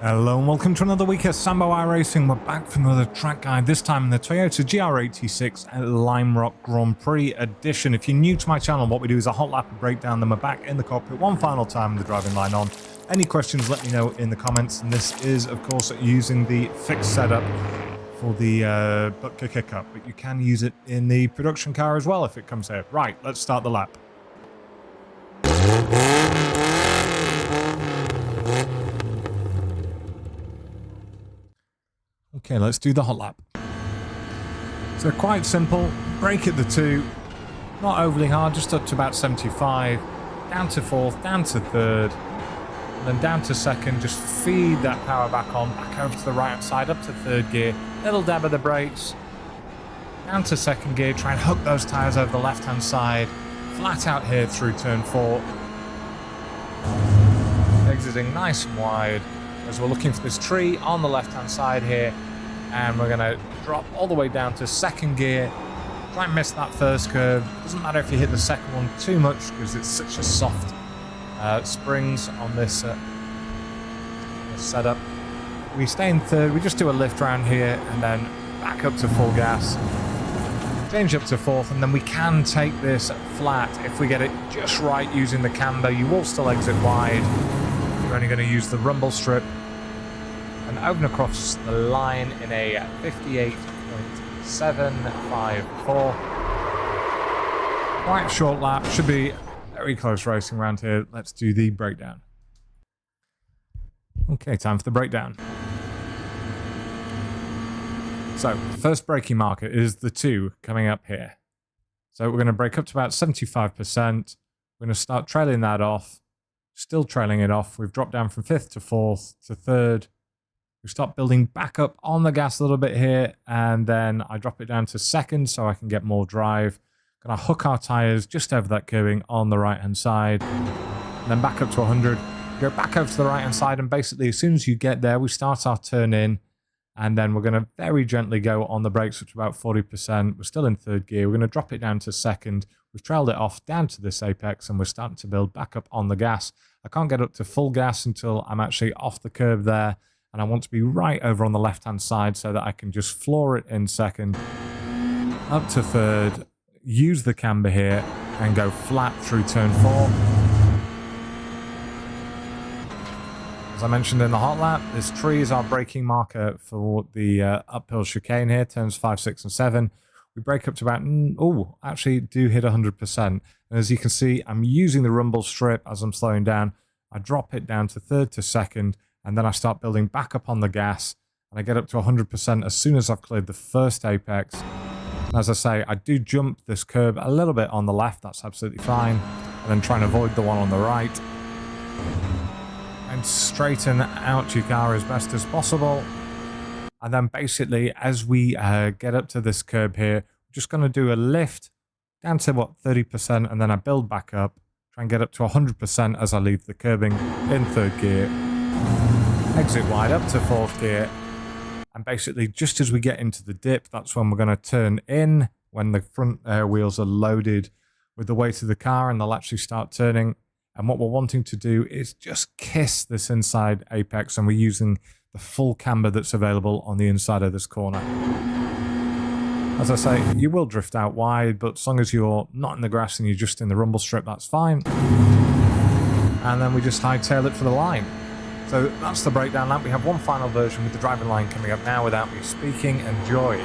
Hello and welcome to another week of Sambo iRacing. We're back for another track guide, this time in the Toyota GR86 at Lime Rock Grand Prix edition. If you're new to my channel, what we do is a hot lap and breakdown, then we're back in the cockpit one final time with the driving line on. Any questions, let me know in the comments. And this is, of course, using the fixed setup for the Buttkicker Cup, but you can use it in the production car as well if it comes here. Right, let's start the lap. Okay, let's do the hot lap. So quite simple, brake at the 2, not overly hard, just up to about 75, down to 4th, down to 3rd, and then down to 2nd, just feed that power back on, back over to the right hand side, up to 3rd gear, little dab of the brakes, down to 2nd gear, try and hook those tyres over the left hand side, flat out here through turn 4, exiting nice and wide, as we're looking for this tree on the left hand side here, and we're going to drop all the way down to 2nd gear, try and miss that first curve. Doesn't matter if you hit the second one too much because it's such a soft springs on this setup. We stay in 3rd, we just do a lift round here and then back up to full gas, change up to 4th, and then we can take this flat if we get it just right using the camber. You will still exit wide. You're only going to use the rumble strip and over and across the line in a 58.754. Quite short lap, should be very close racing around here. Let's do the breakdown. Okay, time for the breakdown. So, first braking marker is the 2 coming up here. So we're going to brake up to about 75%. We're going to start trailing that off. Still trailing it off. We've dropped down from 5th to 4th to 3rd. We start building back up on the gas a little bit here, and then I drop it down to 2nd so I can get more drive. Gonna hook our tyres just over that curbing on the right hand side, and then back up to 100. Go back over to the right hand side, and basically as soon as you get there, we start our turn in, and then we're gonna very gently go on the brakes, which is about 40%. We're still in 3rd gear. We're gonna drop it down to 2nd. We've trailed it off down to this apex, and we're starting to build back up on the gas. I can't get up to full gas until I'm actually off the curb there, and I want to be right over on the left-hand side so that I can just floor it in 2nd, up to 3rd, use the camber here, and go flat through turn 4. As I mentioned in the hot lap, this tree is our braking marker for the uphill chicane here, turns 5, 6, and 7. We brake up to about, actually do hit 100%. And as you can see, I'm using the rumble strip as I'm slowing down. I drop it down to 3rd to 2nd, and then I start building back up on the gas, and I get up to 100% as soon as I've cleared the first apex. And as I say, I do jump this curb a little bit on the left, that's absolutely fine, and then try and avoid the one on the right. And straighten out your car as best as possible. And then basically, as we get up to this curb here, we're just going to do a lift down to, 30%, and then I build back up, try and get up to 100% as I leave the curbing in 3rd gear. Exit wide up to 4th gear, and basically just as we get into the dip, that's when we're going to turn in, when the front wheels are loaded with the weight of the car, and they'll actually start turning. And what we're wanting to do is just kiss this inside apex, and we're using the full camber that's available on the inside of this corner. As I say, you will drift out wide, but as long as you're not in the grass and you're just in the rumble strip, that's fine. And then we just hightail it for the line. So that's the breakdown lap. We have one final version with the driving line coming up now without me speaking. Enjoy.